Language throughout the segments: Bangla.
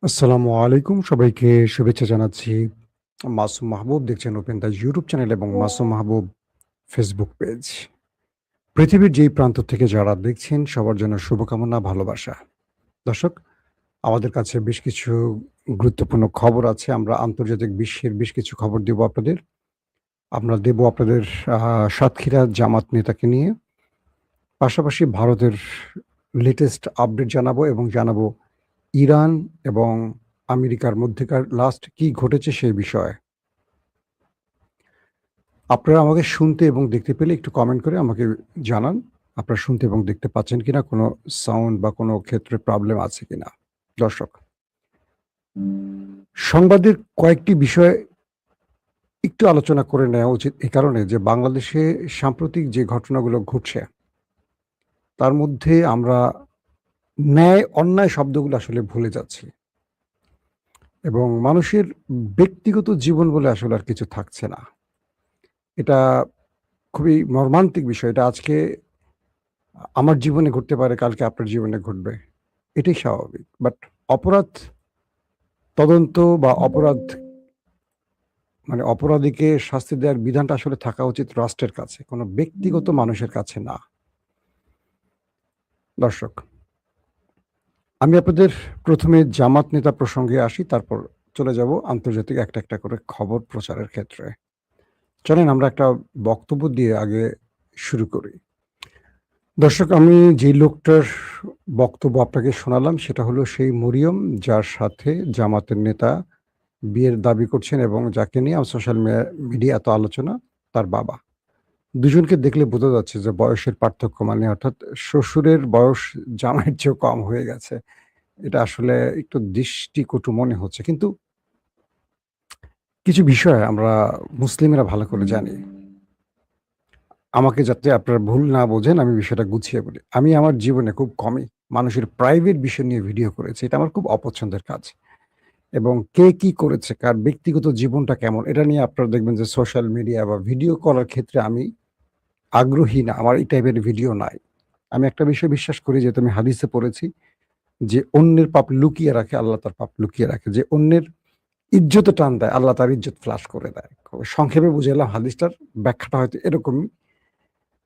আসসালামু আলাইকুম। সবাইকে শুভেচ্ছা জানাচ্ছি। মাসুম মাহবুব দেখছেন ওপেন দ্য ইউটিউব চ্যানেল এবং মাসুম মাহবুব ফেসবুক পেজ। পৃথিবীর যেই প্রান্ত থেকে যারা দেখছেন সবার জন্য শুভকামনা, ভালোবাসা। দর্শক, আমাদের কাছে বেশ কিছু গুরুত্বপূর্ণ খবর আছে। আমরা আন্তর্জাতিক বিশ্বের বেশ কিছু খবর দেব আপনাদের। আমরা দেব আপনাদের আ সাতক্ষীরা জামাত নেতাকে নিয়ে। পাশাপাশি ভারতের লেটেস্ট আপডেট জানাবো এবং জানাবো ইরান এবং আমেরিকার মধ্যেকার লাস্ট কি ঘটেছে সেই বিষয়ে। আপনারা আমাকে শুনতে এবং দেখতে পেলে একটু কমেন্ট করে আমাকে জানান। আপনারা শুনতে এবং দেখতে পাচ্ছেন কিনা? কোনো সাউন্ড বা কোনো ক্ষেত্রে প্রবলেম আছে কিনা? দর্শক, সংবাদের কয়েকটি বিষয় একটু আলোচনা করে নেওয়া উচিত এ কারণে যে বাংলাদেশে সাম্প্রতিক যে ঘটনাগুলো ঘটছে, তার মধ্যে আমরা ন্যায় অন্যায় শব্দগুলো আসলে ভুলে যাচ্ছি এবং মানুষের ব্যক্তিগত জীবন বলে আসলে আর কিছু থাকছে না। এটা খুবই মর্মান্তিক বিষয়। এটা আজকে আমার জীবনে ঘটতে পারে, কালকে আপনার জীবনে ঘটবে। এটাই স্বাভাবিক। বাট অপরাধ তদন্ত বা অপরাধ মানে অপরাধীকে শাস্তি দেওয়ার বিধানটা আসলে থাকা উচিত রাষ্ট্রের কাছে, কোনো ব্যক্তিগত মানুষের কাছে না। দর্শক, আমি আপনাদের ১ম এ জামাত নেতা প্রসঙ্গে আসি, তারপর চলে যাব আন্তর্জাতিক একটা, একটা করে খবর প্রচারের ক্ষেত্রে। চলেন আমরা একটা বক্তব্য দিয়ে আগে শুরু করি। দর্শক, আমি যেই লোকটার বক্তব্য আপনাকে শোনালাম সেটা হলো সেই মরিয়ম যার সাথে জামাতের নেতা বিয়ের দাবি করছেন এবং যাকে নিয়ে সোশ্যাল মিডিয়া এত আলোচনা, তার বাবা। দুজনকে দেখলে বোঝা যাচ্ছে যে বয়সের পার্থক্য মানে অর্থাৎ শ্বশুরের বয়স জামাইয়ের চেয়েও কম হয়ে গেছে। এটা আসলে একটু দৃষ্টিকটু মনে হচ্ছে। কিন্তু কিছু বিষয় আমরা মুসলিমেরা ভালো করে জানি। আমাকে যাতে আপনারা ভুল না বোঝেন আমি বিষয়টা গুছিয়ে বলি। আমি আমার জীবনে খুব কমই মানুষের প্রাইভেট বিষয় নিয়ে ভিডিও করেছি। এটা আমার খুব অপছন্দের কাজ। এবং কে কি করেছে, কার ব্যক্তিগত জীবনটা কেমন এটা নিয়ে আপনারা দেখবেন যে সোশ্যাল মিডিয়া বা ভিডিও করার ক্ষেত্রে আমি আগ্রহী না। আমার এই টাইপের ভিডিও নাই। আমি একটা বিষয় বিশ্বাস করি যেহেতু আমি হাদিসে পড়েছি যে অন্যের পাপ লুকিয়ে রাখে, আল্লাহ তার পাপ লুকিয়ে রাখে। যে অন্যের ইজ্জতে টান দেয়, আল্লাহ তার ইজ্জত ফ্লাশ করে দেয়। সংক্ষেপে বুঝাইলাম হাদিসটার ব্যাখ্যাটা হয়তো এরকমই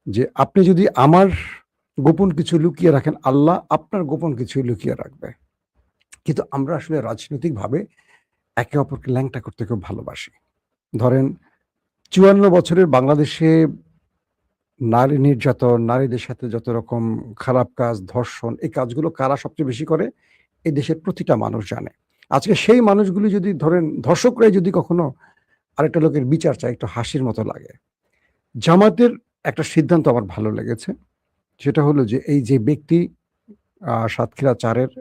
যে আপনি যদি আমার গোপন কিছু লুকিয়ে রাখেন, আল্লাহ আপনার গোপন কিছু লুকিয়ে রাখবে। কিন্তু আমরা আসলে রাজনৈতিকভাবে একে অপরকে ল্যাংটা করতে খুব ভালোবাসি। ধরেন ৫৪ বছরের বাংলাদেশে নারী নির্যাতন, নারীদের সাথে যত রকম খারাপ কাজ, ধর্ষণ এই কাজগুলো কারা সবচেয়ে বেশি করে? এই দেশের প্রতিটা মানুষ জানে। আজকে সেই মানুষগুলি যদি ধরেন ধর্ষকরাই যদি কখনো আরেকটা লোকের বিচার চায় একটু হাসির মতো লাগে। জামাতের একটা সিদ্ধান্ত আমার ভালো লেগেছে। সেটা হলো যে এই যে ব্যক্তি সাতক্ষীরা ৪ এর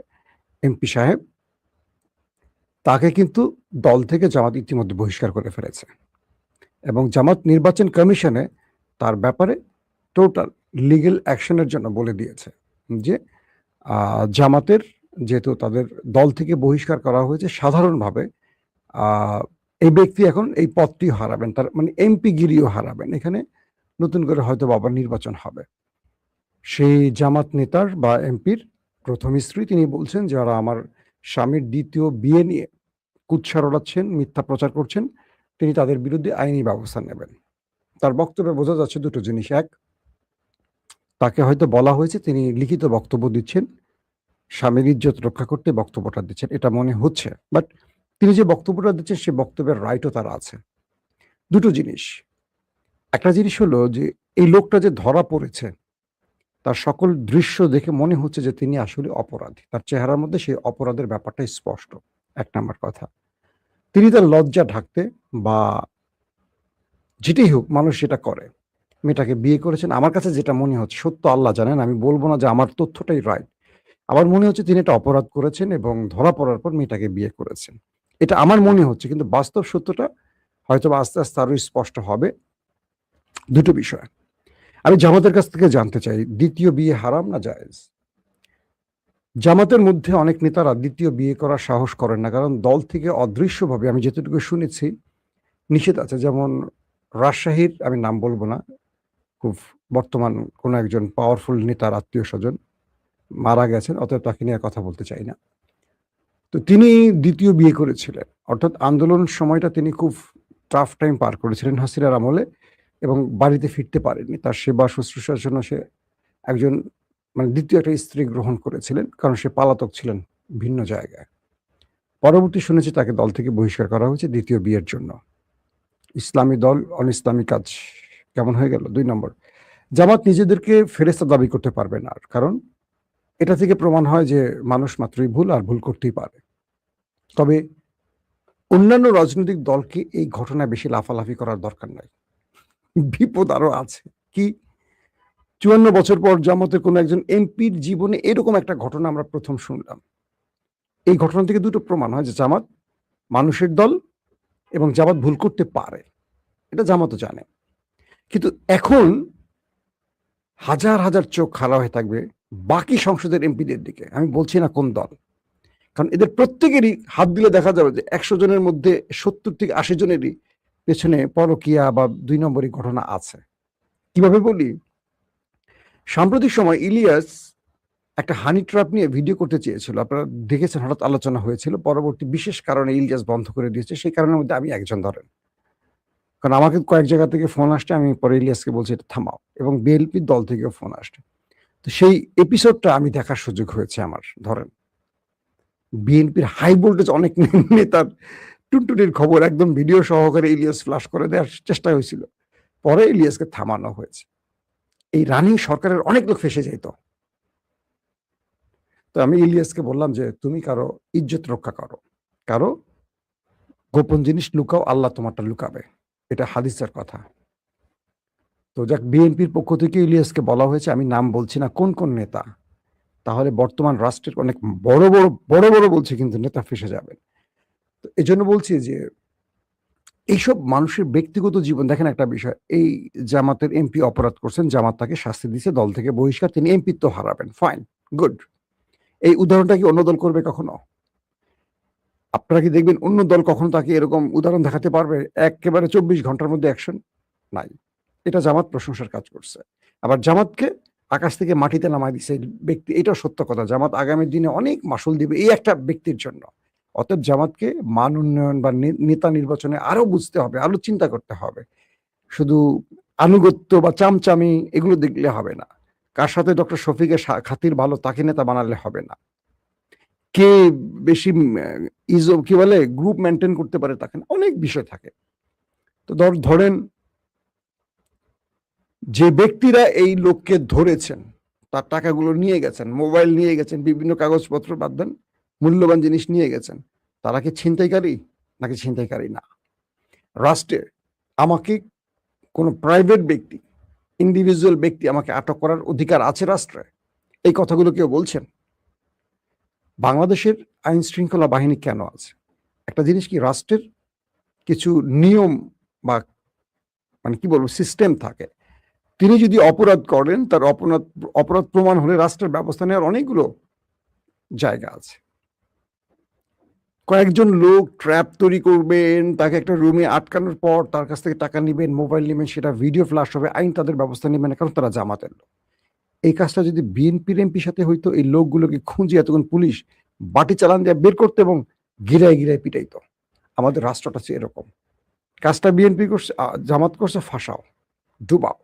এমপি সাহেব, তাকে কিন্তু দল থেকে জামাত ইতিমধ্যে বহিষ্কার করে ফেলেছে। এবং জামাত নির্বাচন কমিশনে তার ব্যাপারে টোটাল লিগ্যাল অ্যাকশন এর জন্য বলে দিয়েছে যে জামাতের যেহেতু তাদের দল থেকে বহিষ্কার করা হয়েছে সাধারণভাবে আ এই ব্যক্তি এখন এই পদটি হারাবেন। তার মানে এমপি গিরিও হারাবেন। এখানে নতুন করে হয়তোবা আবার নির্বাচন হবে। সেই জামাত নেতার বা এমপির ১ম স্ত্রী তিনি বলছেন, "যারা আমার স্বামীর ২য় বিয়ে নিয়ে কুৎসা রটাচ্ছেন, মিথ্যা প্রচার করছেন, তিনি তাদের বিরুদ্ধে আইনি ব্যবস্থা নেবেন।" তার বক্তব্যে বোঝা যাচ্ছে ২ টো জিনিস। ১, তাকে হয়তো বলা হয়েছে তিনি লিখিত বক্তব্য দিচ্ছেন, স্বামীর ইজ্জত রক্ষা করতে বক্তব্যটা দিচ্ছেন। এটা মনে হচ্ছে। বাট তিনি যে বক্তব্যটা দিচ্ছেন সে বক্তব্যের রাইটও তার আছে। ২ টো জিনিস। একটা জিনিস হলো যে এই লোকটা যে ধরা পড়েছে, তার সকল দৃশ্য দেখে মনে হচ্ছে যে তিনি আসলে অপরাধী। তার চেহারার মধ্যে সেই অপরাধের ব্যাপারটা স্পষ্ট। ১ নাম্বার কথা। তিনি তার লজ্জা ঢাকতে বা যেটাই হোক মানুষ সেটা করে। মেয়েটাকে বিয়ে করেছেন। আমার কাছে যেটা মনে হচ্ছে, সত্য আল্লাহ জানেন, আমি বলব না যে আমার তথ্যটাই রাইট। আমার মনে হচ্ছে তিনি একটা অপরাধ করেছেন এবং ধরা পড়ার পর মেয়েটাকে বিয়ে করেছেন। এটা আমার মনে হচ্ছে কিন্তু বাস্তব সত্যটা হয়তোবা আস্তে, আস্তে আরো স্পষ্ট হবে। ২ টো বিষয়। আমি জামাতের কাছ থেকে জানতে চাই ২য় বিয়ে হারাম না জায়েজ? জামাতের মধ্যে অনেক নেতারা ২য় বিয়ে করার সাহস করেন না। কারণ দল থেকে অদৃশ্যভাবে আমি যতটুকু শুনেছি নিষেধ আছে। যেমন রাজশাহীর আমি নাম বলব না। খুব বর্তমান কোনো একজন পাওয়ারফুল নেতার আত্মীয়স্বজন মারা গেছেন। অতএব তাকে নিয়ে আর কথা বলতে চাই না। তো তিনি দ্বিতীয় বিয়ে করেছিলেন, অর্থাৎ আন্দোলন সময়টা তিনি খুব টাফ টাইম পার করেছিলেন হাসিনার আমলে, এবং বাড়িতে ফিরতে পারেননি। তার সেবা শুশ্রূষার জন্য সে একজন মানে দ্বিতীয় একটা স্ত্রী গ্রহণ করেছিলেন, কারণ সে পলাতক ছিলেন ভিন্ন জায়গায়। পরবর্তী শুনেছি তাকে দল থেকে বহিষ্কার করা হয়েছে দ্বিতীয় বিয়ের জন্য। ইসলামী দল অন ইসলামী কাজ কেমন হয়ে গেল? ২ নম্বর, জামাত নিজেদেরকে ফেরেশতা দাবি করতে পারবে না, কারণ এটা থেকে প্রমাণ হয় যে মানুষ মাত্রই ভুল, আর ভুল করতেই পারে। তবে অন্যান্য রাজনৈতিক দলকে এই ঘটনায় বেশি লাফালাফি করার দরকার নাই। বিপদ আরো আছে। কি? ৫৪ বছর পর জামাতের কোনো একজন এমপির জীবনে এরকম একটা ঘটনা আমরা প্রথম শুনলাম। এই ঘটনা থেকে দুটো প্রমাণ হয় যে জামাত মানুষের দল, এবং জামাত ভুল করতে পারে। এটা জামাতও জানে। কিন্তু এখন হাজার, হাজার চোখ খাড়া হয়ে থাকবে বাকি সংসদের এমপিদের দিকে। আমি বলছি না কোন দল। কারণ এদের প্রত্যেকেরই হাত দিলে দেখা যাবে যে ১০০ জনের মধ্যে ৭০ থেকে ৮০ জনেরই পেছনে পরকীয়া বা ২ নম্বরই ঘটনা আছে। কিভাবে বলি? সাম্প্রতিক সময় ইলিয়াস একটা হানি ট্র্যাপ নিয়ে ভিডিও করতে চেয়েছিল। আপনারা দেখেছেন, হঠাৎ আলোচনা হয়েছিল। পরবর্তী বিশেষ কারণে ইলিয়াস বন্ধ করে দিয়েছে। সেই কারণের মধ্যে আমি একজন ধরেন। কারণ আমাকে কয়েক জায়গা থেকে ফোন আসছে, আমি পরে ইলিয়াসকে বলছি এটা থামাও, এবং বিএনপির দল থেকেও ফোন আসছে। তো সেই এপিসোডটা আমি দেখার সুযোগ হয়েছে আমার। ধরেন বিএনপির হাই ভোল্টেজ অনেক নেতার টুনটুনির খবর একদম ভিডিও সহকারে ইলিয়াস ফ্লাশ করে দেওয়ার চেষ্টা হয়েছিল। পরে ইলিয়াসকে থামানো হয়েছে। এই রানিং সরকারের অনেক লোক ফেঁসে যাইত। তো আমি ইলিয়াসকে বললাম যে তুমি কারো ইজ্জত রক্ষা করো, কারো গোপন জিনিস লুকাও, আল্লাহ তোমারটা লুকাবে। এটা হাদিসের কথা। তো যাক, বিএনপির পক্ষ থেকে ইলিয়াসকে বলা হয়েছে, আমি নাম বলছি না কোন কোন নেতা, তাহলে বর্তমান রাষ্ট্রের অনেক বড় বড় বড় বড় বলছে কিন্তু নেতা ফেসে যাবেন। তো এই জন্য বলছি যে এইসব মানুষের ব্যক্তিগত জীবন দেখেন। একটা বিষয়, এই জামাতের এমপি অপরাধ করছেন, জামাত তাকে শাস্তি দিচ্ছে, দল থেকে বহিষ্কার, তিনি এমপিত্ব হারাবেন, ফাইন, গুড। এই উদাহরণটা কি অন্য দল করবে কখনো? আপনারা কি দেখবেন অন্য দল কখনো তাকে এরকম উদাহরণ দেখাতে পারবে? একেবারে ২৪ ঘন্টার মধ্যে অ্যাকশন নাই। এটা জামাত প্রশংসার কাজ করছে। আবার জামাতকে আকাশ থেকে মাটিতে নামায় দিছে এই ব্যক্তি, এটাও সত্য কথা। জামাত আগামী দিনে অনেক মাসুল দিবে এই একটা ব্যক্তির জন্য। অতএব জামাতকে মান উন্নয়ন বা নেতা নির্বাচনে আরো বুঝতে হবে, আরো চিন্তা করতে হবে। শুধু আনুগত্য বা চামচামি এগুলো দেখলে হবে না। কার সাথে ডক্টর শফিকের খাতির ভালো তাকে নেতা বানালে হবে না। কে বেশি কি বলে গ্রুপ মেইনটেইন করতে পারে তাকে না। অনেক বিষয় থাকে। তো ধরেন যে ব্যক্তিরা এই লোককে ধরেছেন, তার টাকাগুলো নিয়ে গেছেন, মোবাইল নিয়ে গেছেন, বিভিন্ন কাগজপত্র বাদ দেন, মূল্যবান জিনিস নিয়ে গেছেন, তারা কি ছিনতাইকারী নাকি ছিনতাইকারী না? রাষ্ট্রে আমাকে কোনো প্রাইভেট ব্যক্তি, ইন্ডিভিজুয়াল ব্যক্তি আমাকে আটক করার অধিকার আছে রাষ্ট্রে? এই কথাগুলো কেউ বলছেন? বাংলাদেশের আইন শৃঙ্খলা বাহিনী কেন আছে? একটা জিনিস কি, রাষ্ট্রের কিছু নিয়ম বা মানে কি বলবো সিস্টেম থাকে। তিনি যদি অপরাধ করেন, তার অপরাধ প্রমাণ হলে রাষ্ট্রের ব্যবস্থা নেওয়ার অনেকগুলো জায়গা আছে। কয়েকজন লোক ট্র্যাপ তৈরি করবেন, তাকে একটা রুমে আটকানোর পর তার কাছ থেকে টাকা নিবেন, মোবাইল নিবেন, সেটা ভিডিও ফ্ল্যাশ হবে, আইন তাদের ব্যবস্থা নেবে না, কারণ তারা জামাতের লোক। এই কাজটা যদি বিএনপির এমপির সাথে হইতো, এই লোকগুলোকে খুঁজে এতক্ষণ পুলিশ বাটি চালান দিয়ে বের করতে এবং গিরায় গিরায় পিটাইতো। আমাদের রাষ্ট্রটা হচ্ছে এরকম। কাজটা বিএনপি করছে, জামাত করছে, ফাঁসাও, ডুবাও।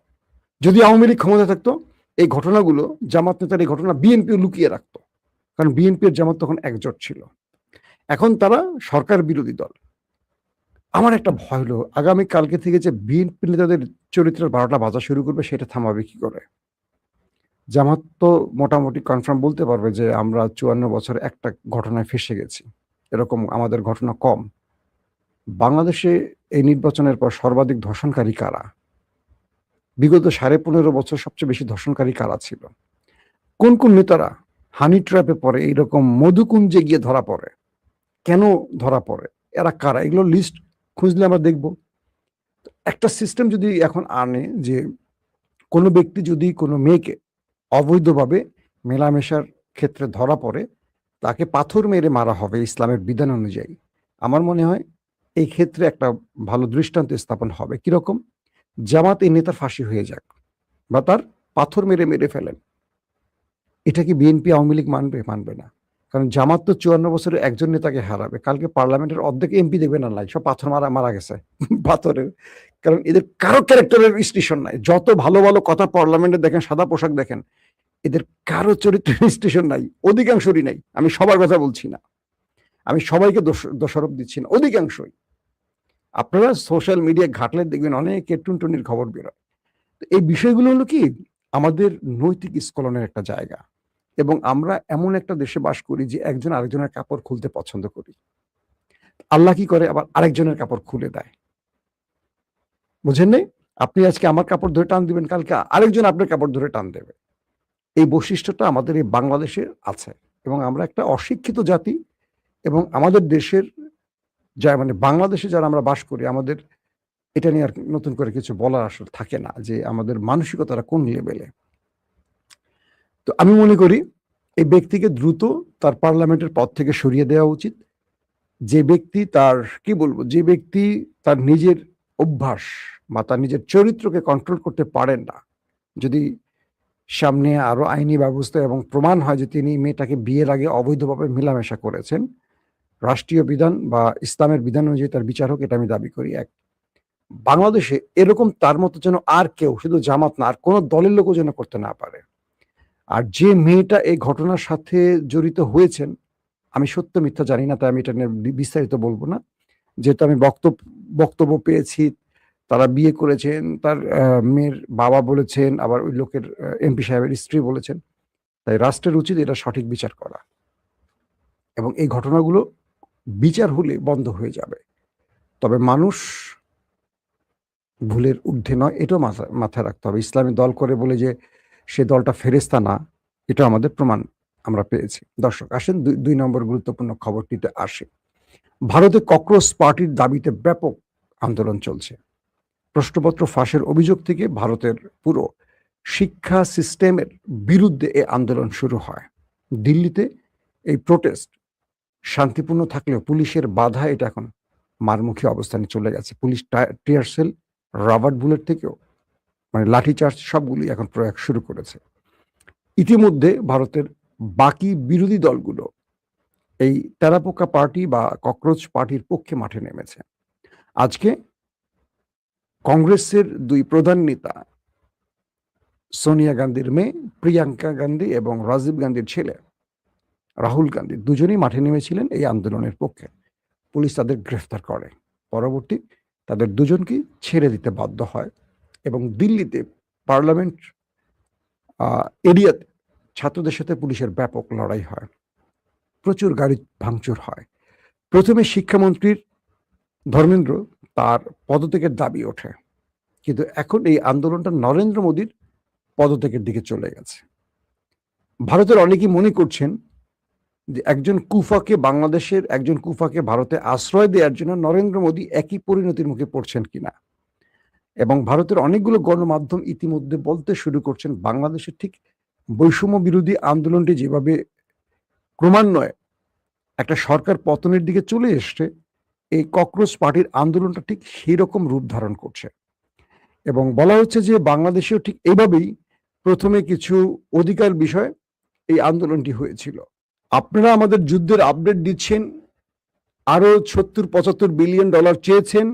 যদি আওয়ামী লীগ ক্ষমতা থাকতো, এই ঘটনাগুলো জামাত নেতার এই ঘটনা বিএনপিও লুকিয়ে রাখতো, কারণ বিএনপি আর জামাত তখন একজোট ছিল। এখন তারা সরকার বিরোধী দল। আমার একটা ভয় হলো আগামী কালকে থেকে যে বিএনপি নেতাদের চরিত্রের ১২টা বাজা শুরু করবে, সেটা থামাবে কি করে? জামাত তো মোটামুটি কনফার্ম বলতে পারবে যে আমরা ৫৪ বছরে একটা ঘটনায় ফেঁসে গেছি, এরকম আমাদের ঘটনা কম। বাংলাদেশে এই নির্বাচনের পর সর্বাধিক ধর্ষণকারী কারা? বিগত ১৫.৫ বছর সবচেয়ে বেশি ধর্ষণকারী কারা ছিল? কোন কোন নেতারা হানি ট্র্যাপে পড়ে, এইরকম মধুকুঞ্জে গিয়ে ধরা পড়ে? কেন ধরা পড়ে? এরা কারা? এগুলো লিস্ট খুঁজলে আমরা দেখব। একটা সিস্টেম যদি এখন আনে যে কোনো ব্যক্তি যদি কোনো মেয়েকে অবৈধভাবে মেলামেশার ক্ষেত্রে ধরা পড়ে, তাকে পাথর মেরে মারা হবে ইসলামের বিধান অনুযায়ী। আমার মনে হয় এই ক্ষেত্রে একটা ভালো দৃষ্টান্ত স্থাপন হবে। কিরকম? জামাত এই নেতার ফাঁসি হয়ে যাক, বা তার পাথর মেরে মেরে ফেলেন। এটা কি বিএনপি আওয়ামী লীগ মানবে? মানবে না। কারণ জামাত তো 54 বছরে একজন নেতাকে হারাবে, কালকে পার্লামেন্টের অর্ধেক এমপি দেখবে না, নাই সব পাথর মারা গেছে পাথরের। কারণ এদের কারো ক্যারেক্টারের স্টেশন নাই, যত ভালো ভালো কথা পার্লামেন্টে দেখেন, সাদা পোশাক দেখেন, এদের কারো চরিত্রের স্টেশন নাই, অধিকাংশরই নাই। আমি সবার কথা বলছি না, আমি সবাইকে দোষারোপ দিচ্ছি না, অধিকাংশই। আপনারা সোশ্যাল মিডিয়া ঘাটলে দেখবেন অনেক টুনটুনির খবর বেরোয়। এই বিষয়গুলো হলো কি আমাদের নৈতিক স্খলনের একটা জায়গা, এবং আমরা এমন একটা দেশে বাস করি যে একজন আরেকজনের কাপড় খুলতে পছন্দ করি। আল্লাহ কি করে, আবার আরেকজনের কাপড় খুলে দেয়, বুঝেন নাই? আপনি আজকে আমার কাপড় ধরে টান দিবেন, কালকে আরেকজন আপনার কাপড় ধরে টান দেবে। এই বৈশিষ্ট্যটা আমাদের এই বাংলাদেশে আছে, এবং আমরা একটা অশিক্ষিত জাতি, এবং আমাদের দেশের যা মানে বাংলাদেশে যারা আমরা বাস করি, আমাদের এটা নিয়ে আর নতুন করে কিছু বলার আসলে থাকে না, যে আমাদের মানসিকতাটা কোন লেভেলে। তো আমি মনে করি এই ব্যক্তিকে দ্রুত তার পার্লামেন্টের পদ থেকে সরিয়ে দেওয়া উচিত। যে ব্যক্তি তার কি বলবো, যে ব্যক্তি তার নিজের অভ্যাস বা তার নিজের চরিত্রকে কন্ট্রোল করতে পারেন না, যদি সামনে আরো আইনি ব্যবস্থা এবং প্রমাণ হয় যে তিনি মেয়েটাকে বিয়ের আগে অবৈধভাবে মেলামেশা করেছেন, রাষ্ট্রীয় বিধান বা ইসলামের বিধান অনুযায়ী তার বিচার হোক, এটা আমি দাবি করি। এক, বাংলাদেশে এরকম তার মতো যেন আর কেউ, শুধু জামাত না, আর কোনো দলের লোকও যেন করতে না পারে। আর যে মেয়েটা এই ঘটনার সাথে জড়িত হয়েছেন, আমি সত্য মিথ্যা জানি না, তাই আমি এটা নিয়ে বিস্তারিত বলবো না, যেহেতু আমি বক্তব্য পেয়েছি, তারা বিয়ে করেছেন, তার মেয়ের বাবা বলেছেন, আবার ওই লোকের এমপি সাহেবের স্ত্রী বলেছেন, তাই রাষ্ট্রের উচিত এটা সঠিক বিচার করা, এবং এই ঘটনাগুলো বিচার হলে বন্ধ হয়ে যাবে। তবে মানুষ ভুলের ঊর্ধ্বে নয়, এটাও মাথায় রাখতে হবে। ইসলামী দল করে বলে যে সে দলটা ফেরেস্তা না, এটা আমাদের প্রমাণ আমরা পেয়েছি। দর্শক আসেন 2 নম্বর গুরুত্বপূর্ণ খবরটিতে আসে। ভারতে ককরোচ পার্টির দাবিতে ব্যাপক আন্দোলন চলছে। প্রশ্নপত্র ফাঁসের অভিযোগ থেকে ভারতের পুরো শিক্ষা সিস্টেমের বিরুদ্ধে এই আন্দোলন শুরু হয়। দিল্লিতে এই প্রোটেস্ট শান্তিপূর্ণ থাকলেও পুলিশের বাধা এটা এখন মারমুখী অবস্থানে চলে গেছে। Police tear shell, rubber bullet থেকেও মানে লাঠিচার্জ সবগুলি এখন প্রয়োগ শুরু করেছে। ইতিমধ্যে ভারতের বাকি বিরোধী দলগুলো এই তেরাপোকা পার্টি বা ককরোচ পার্টির পক্ষে মাঠে নেমেছে। আজকে কংগ্রেসের 2 প্রধান নেতা, সোনিয়া গান্ধীর মেয়ে প্রিয়াঙ্কা গান্ধী এবং রাজীব গান্ধীর ছেলে রাহুল গান্ধী, দুজনেই মাঠে নেমেছিলেন এই আন্দোলনের পক্ষে। পুলিশ তাদের গ্রেফতার করে, পরবর্তী তাদের দুজনকে ছেড়ে দিতে বাধ্য হয়, এবং দিল্লিতে পার্লামেন্ট এরিয়াতে ছাত্রদের সাথে পুলিশের ব্যাপক লড়াই হয়, প্রচুর গাড়ি ভাঙচুর হয়। প্রথমে শিক্ষামন্ত্রীর ধর্মেন্দ্র তার পদত্যাগের দাবি ওঠে, কিন্তু এখন এই আন্দোলনটা নরেন্দ্র মোদীর পদত্যাগের দিকে চলে গেছে। ভারতের অনেকেই মনে করছেন যে বাংলাদেশের একজন কুফাকে ভারতে আশ্রয় দেওয়ার জন্য নরেন্দ্র মোদী একই পরিণতির মুখে পড়ছেন কিনা, এবং ভারতের অনেকগুলো গণমাধ্যম ইতিমধ্যে বলতে শুরু করছেন বাংলাদেশের ঠিক বৈষম্য বিরোধী আন্দোলনটি যেভাবে ক্রমান্বয়ে একটা সরকার পতনের দিকে চলে এসছে, এই ককরোচ পার্টির আন্দোলনটা ঠিক সেই রকম রূপ ধারণ করছে। এবং বলা হচ্ছে যে বাংলাদেশেও ঠিক এইভাবেই প্রথমে কিছু অধিকার বিষয়ে এই আন্দোলনটি হয়েছিল। আপনারা আমাদের যুদ্ধের আপডেট দিচ্ছেন, আরো 70-75 বিলিয়ন ডলার চেয়েছেন,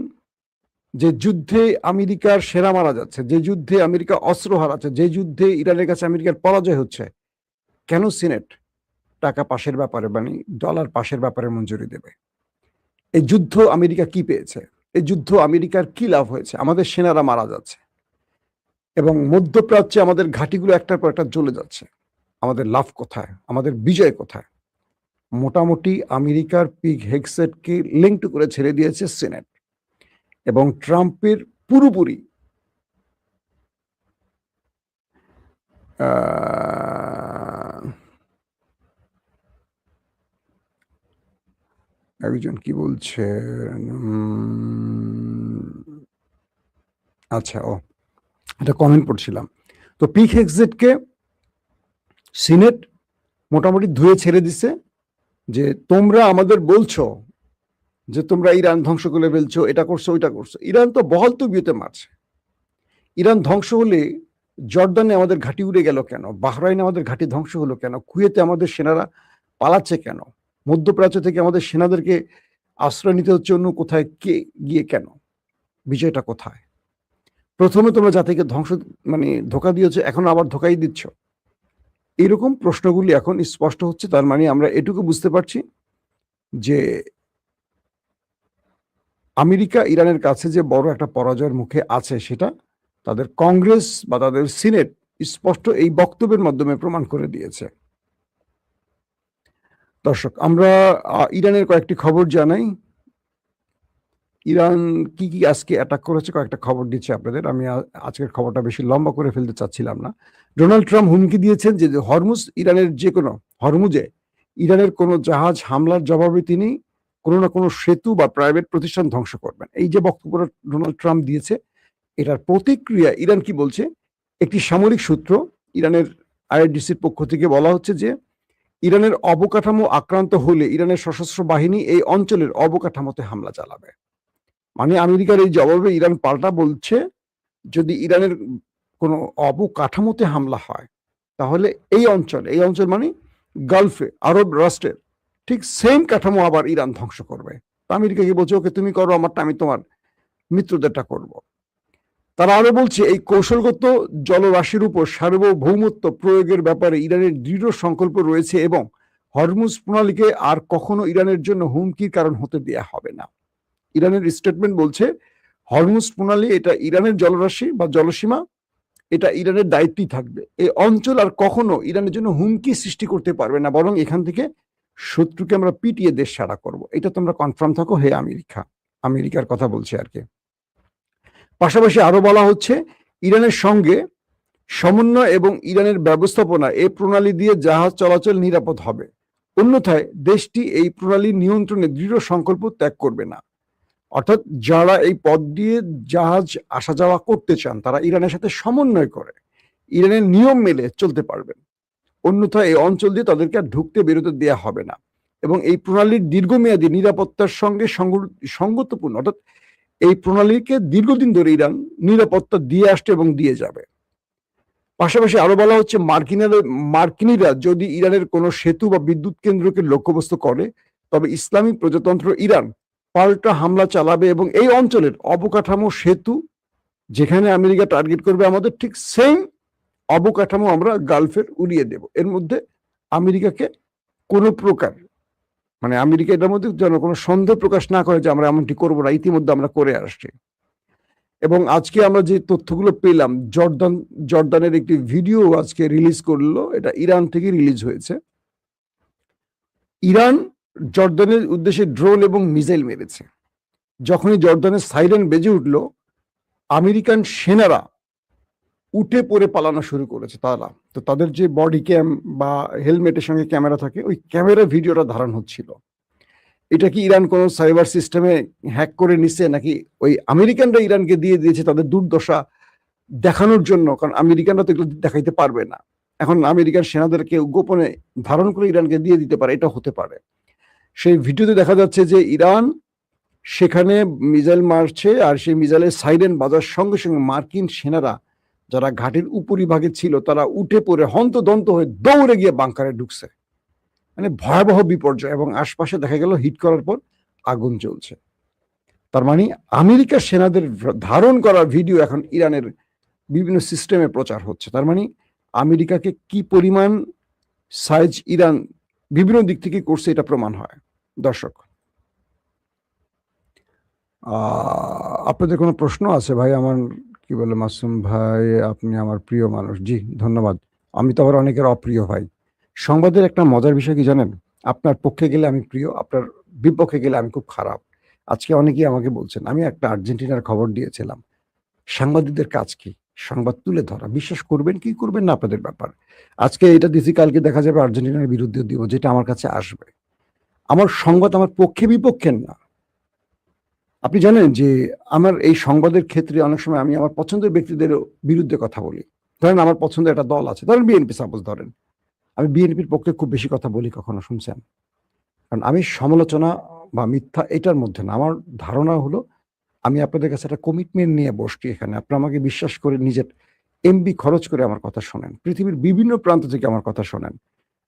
যে যুদ্ধে আমেরিকার সেরা মারা যাচ্ছে, যে যুদ্ধে আমেরিকা অস্ত্র হারাচ্ছে, যে যুদ্ধে ইরানের কাছে আমেরিকার পরাজয় হচ্ছে, কেন সিনেট টাকা পাশের ব্যাপারে মানে ডলার পাশের ব্যাপারে মঞ্জুরি দেবে? এই যুদ্ধ আমেরিকা কি পেয়েছে? এই যুদ্ধ আমেরিকার কি লাভ হয়েছে? আমাদের সেনারা মারা যাচ্ছে, এবং মধ্যপ্রাচ্যে আমাদের ঘাঁটিগুলো একটার পর একটা জ্বলে যাচ্ছে। আমাদের লাভ কোথায়? আমাদের বিজয় কোথায়? মোটামুটি আমেরিকার পিগ হেগসেটকে লিঙ্ক করে ছেড়ে দিয়েছে সিনেট, এবং ট্রাম্পের পুরোপুরি একজন কি বলছে, আচ্ছা এটা কমেন্ট পড়ছিলাম। তো পিগ হেগসেটকে সিনেট মোটামুটি ধুয়ে ছেড়ে দিছে, যে তোমরা আমাদের বলছো যে তোমরা ইরান ধ্বংস করে ফেলছো, এটা করছো ওইটা করছো। ইরান তো বহাল তবিয়তে মারছে। ইরান ধ্বংস হলে জর্দানে আমাদের ঘাঁটি উড়ে গেল কেন? বাহরাইনে আমাদের ঘাঁটি ধ্বংস হলো কেন? কুয়েতে আমাদের সেনারা পালাচ্ছে কেন? মধ্যপ্রাচ্য থেকে আমাদের সেনাদেরকে আশ্রয় নিতে হচ্ছে অন্য কোথায়, কে গিয়ে কেন? বিষয়টা কোথায়? প্রথমে তোমরা জাতিকে ধ্বংস মানে ধোঁকা দিয়েছো, এখন আবার ধোঁকাই দিচ্ছ। এরকম প্রশ্নগুলি এখন স্পষ্ট হচ্ছে। তার মানে আমরা এটুকু বুঝতে পারছি যে আমেরিকা ইরানের কাছে যে বড় একটা পরাজয়ের মুখে আছে, সেটা তাদের কংগ্রেস বা তাদের সিনেট স্পষ্ট এই বক্তব্যের মাধ্যমে প্রমাণ করে দিয়েছে। দর্শক, আমরা ইরানের কয়েকটি খবর জানাই। ইরান কি কি আজকে অ্যাটাক করেছে কয়েকটা খবর দিচ্ছে আপনাদের। আমি আজকের খবরটা বেশি লম্বা করে ফেলতে চাচ্ছিলাম না। ডোনাল্ড ট্রাম্প হুমকি দিয়েছেন যে হরমুজ ইরানের যে কোনো হরমুজে ইরানের কোনো জাহাজ হামলার জবাবে তিনি কোনো না কোনো সেতু বা প্রাইভেট প্রতিষ্ঠান ধ্বংস করবেন। এই যে বক্তব্যটা ডোনাল্ড ট্রাম্প দিয়েছে, এটার প্রতিক্রিয়া ইরান কি বলছে? একটি সামরিক সূত্র ইরানের আইআরজিসির পক্ষ থেকে বলা হচ্ছে যে ইরানের অবকাঠামো আক্রান্ত হলে ইরানের সশস্ত্র বাহিনী এই অঞ্চলের অবকাঠামোতে হামলা চালাবে। মানে আমেরিকার এই জবাবে ইরান পাল্টা বলছে, যদি ইরানের কোনো অবকাঠামোতে হামলা হয় তাহলে এই অঞ্চল মানে গালফে আরব রাষ্ট্রের ঠিক সেম কাঠামো আবার ইরান ধ্বংস করবে। আমেরিকাকে বলছে, ওকে তুমি করো আমারটা, আমি তোমার মিত্রদেরটা করব। তারা আরো বলছে, এই কৌশলগত জলরাশির উপর সার্বভৌমত্ব প্রয়োগের ব্যাপারে ইরানের দৃঢ় সংকল্প রয়েছে এবং হরমুজ প্রণালীকে আর কখনো ইরানের জন্য হুমকির কারণ হতে দেয়া হবে না। ইরানের স্টেটমেন্ট বলছে, হরমুজ প্রণালী এটা ইরানের জলরাশি বা জলসীমা, এটা ইরানের দায়িত্বই থাকবে। এই অঞ্চল আর কখনো ইরানের জন্য হুমকি সৃষ্টি করতে পারবে না, বরং এখান থেকে শত্রুকে আমরা পিটিয়ে দেশ ছাড়া করব। এটা তোমরা কনফার্ম থাকো হে আমেরিকা। আমেরিকার কথা বলছে আর কি। পাশাপাশি আরো বলা হচ্ছে, ইরানের সঙ্গে সমন্বয় এবং ইরানের ব্যবস্থাপনা এই প্রণালী দিয়ে জাহাজ চলাচল নিরাপদ হবে। অন্যথায় দেশটি এই প্রণালীর নিয়ন্ত্রণে দৃঢ় সংকল্প ত্যাগ করবে না। অর্থাৎ যারা এই পথ দিয়ে জাহাজ আসা যাওয়া করতে চান তারা ইরানের সাথে সমন্বয় করে ইরানের নিয়ম মেনে চলতে পারবেন। অন্যথায় এই অঞ্চল দিয়ে তাদেরকে আর ঢুকতে বেরোতে দেওয়া হবে না। এবং এই প্রণালীর দীর্ঘমেয়াদী নিরাপত্তার সঙ্গে সঙ্গতপূর্ণ, অর্থাৎ এই প্রণালীকে দীর্ঘদিন ধরে ইরান নিরাপত্তা দিয়ে আসছে এবং দিয়ে যাবে। পাশাপাশি আরো বলা হচ্ছে, মার্কিনীরা যদি ইরানের কোনো সেতু বা বিদ্যুৎ কেন্দ্রকে লক্ষ্যবস্তু করে তবে ইসলামী প্রজাতন্ত্র ইরান পাল্টা হামলা চালাবে এবং এই অঞ্চলের অবকাঠামো সেতু যেখানে আমেরিকা টার্গেট করবে আমাদের ঠিক সেম অবকাঠামো আমরা গালফের উড়িয়ে দেব। এর মধ্যে আমেরিকাকে কোনো প্রকার মানে আমেরিকা এটার মধ্যে যেন কোনো সন্দেহ প্রকাশ না করে যে আমরা এমনটি করবো না, ইতিমধ্যে আমরা করে আসছি। এবং আজকে আমরা যে তথ্যগুলো পেলাম, জর্দানের একটি ভিডিও আজকে রিলিজ করলো, এটা ইরান থেকে রিলিজ হয়েছে। ইরান জর্দানের উদ্দেশ্যে ড্রোন এবং মিসাইল মেরেছে। যখনই জর্দানের সাইরেন বেজে উঠল, আমেরিকান সেনারা উঠে পড়ে পালানো শুরু করেছে। তারা তো তাদের যে বডি ক্যাম বা হেলমেটের সঙ্গে ক্যামেরা থাকে, ওই ক্যামেরা ভিডিওটা ধারণ হচ্ছিল। এটা কি ইরান কোনো সাইবার সিস্টেমে হ্যাক করে নিছে, নাকি ওই আমেরিকানরা ইরানকে দিয়ে দিয়েছে তাদের দুর্দশা দেখানোর জন্য? কারণ আমেরিকানরা তো এগুলো দেখাইতে পারবে না। এখন আমেরিকার সেনাদেরকে গোপনে ধারণ করে ইরানকে দিয়ে দিতে পারে, এটা হতে পারে। সেই ভিডিওতে দেখা যাচ্ছে যে ইরান সেখানে মিসাইল মারছে, আর সেই মিসাইলের সাইরেন বাজার সঙ্গে সঙ্গে মার্কিন সেনারা যারা ঘাটের উপরিভাগে ছিল তারা উঠে পড়ে হন্তদন্ত হয়ে দৌড়ে গিয়ে বাংকারে ঢুকছে। মানে ভয়াবহ বিপর্যয়। এবং আশপাশে দেখা গেল হিট করার পর আগুন জ্বলছে। তার মানে আমেরিকার সেনাদের ধারণ করা ভিডিও এখন ইরানের বিভিন্ন সিস্টেমে প্রচার হচ্ছে। তার মানে আমেরিকাকে কি পরিমাণ সাইজ ইরান বিভিন্ন দিক থেকে করছে এটা প্রমাণ হয়। দর্শক, আপনাদের কোনো প্রশ্ন আছে ভাই? আমার কি বলে মাসুম ভাই, আপনি আমার প্রিয় মানুষ। জি ধন্যবাদ। আমি তো আবার অনেকের অপ্রিয় ভাই। সংবাদের একটা মজার বিষয় কি জানেন? আপনার পক্ষে গেলে আমি প্রিয়, আপনার বিপক্ষে গেলে আমি খুব খারাপ। আজকে অনেকেই আমাকে বলছেন, আমি একটা আর্জেন্টিনার খবর দিয়েছিলাম। সাংবাদিকদের কাজ কি? সংবাদ তুলে ধরা। বিশ্বাস করবেন কি করবেন না আপনাদের ব্যাপার। আজকে এটা দিছি, কালকে দেখা যাবে আর্জেন্টিনার বিরুদ্ধে দিব, যেটা আমার কাছে আসবে। আমার সংবাদ আমার পক্ষে বিপক্ষের না। আপনি জানেন যে আমার এই সংবাদের ক্ষেত্রে অনেক সময় আমি আমার পছন্দের ব্যক্তিদের বিরুদ্ধে কথা বলি। ধরেন আমার পছন্দের একটা দল আছে, ধরেন বিএনপি, সাপোজ ধরেন, আমি বিএনপির পক্ষে খুব বেশি কথা বলি। কখনো শুনছেন? কারণ আমি সমালোচনা বা মিথ্যা এটার মধ্যে না। আমার ধারণা হলো, আমি আপনাদের কাছে একটা কমিটমেন্ট নিয়ে বসছি এখানে। আপনারা আমাকে বিশ্বাস করে নিজের এমবি খরচ করে আমার কথা শোনেন, পৃথিবীর বিভিন্ন প্রান্ত থেকে আমার কথা শোনেন।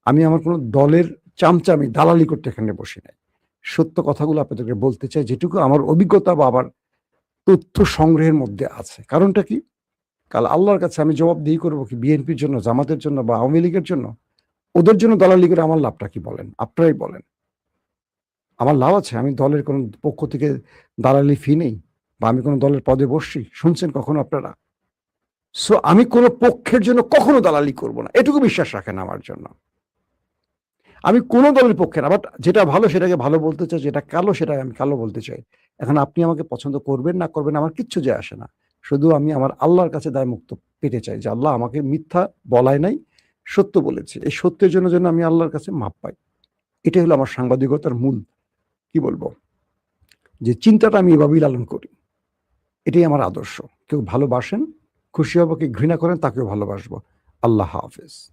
আমি আমার কোনো দলের চামচামি, দালালি করতে এখানে বসি নাই। সত্য কথাগুলো আপনাদেরকে বলতে চাই, যেটুকু আমার অভিজ্ঞতা বা আমার তথ্য সংগ্রহের মধ্যে আছে। কারণটা কি? কাল আল্লাহর কাছে আমি জবাবদিহি করব কি বিএনপির জন্য, জামাতের জন্য বা আওয়ামী লীগের জন্য? ওদের জন্য দালালি করে আমার লাভটা কি বলেন? আপনারাই বলেন। আমার লাভ আছে? আমি দলের কোনো পক্ষ থেকে দালালি ফি নেই বা আমি কোনো দলের পদে বসছি। শুনছেন কখনো আপনারা? সো আমি কোনো পক্ষের জন্য কখনো দালালি করব না। এটুকু বিশ্বাস রাখেন আমার জন্য। আমি কোনো দলের পক্ষে না। বাট যেটা ভালো সেটাকে ভালো বলতে চাই, যেটা কালো সেটাকে আমি কালো বলতে চাই। এখন আপনি আমাকে পছন্দ করবেন না করবেন আমার কিচ্ছু যায় আসে না। শুধু আমি আমার আল্লাহর কাছে দায়মুক্ত পেতে চাই যে আল্লাহ আমাকে মিথ্যা বলায় নাই, সত্য বলেছি। এই সত্যের জন্য যেন আমি আল্লাহর কাছে মাপ পাই। এটাই হলো আমার সাংবাদিকতার মূল কি বলবো? যে চিন্তাটা আমি এভাবেই লালন করি। এটাই আমার আদর্শ। কেউ ভালোবাসেন, খুশি হব, কেউ ঘৃণা করেন তাকেও ভালোবাসবো। আল্লাহ হাফেজ।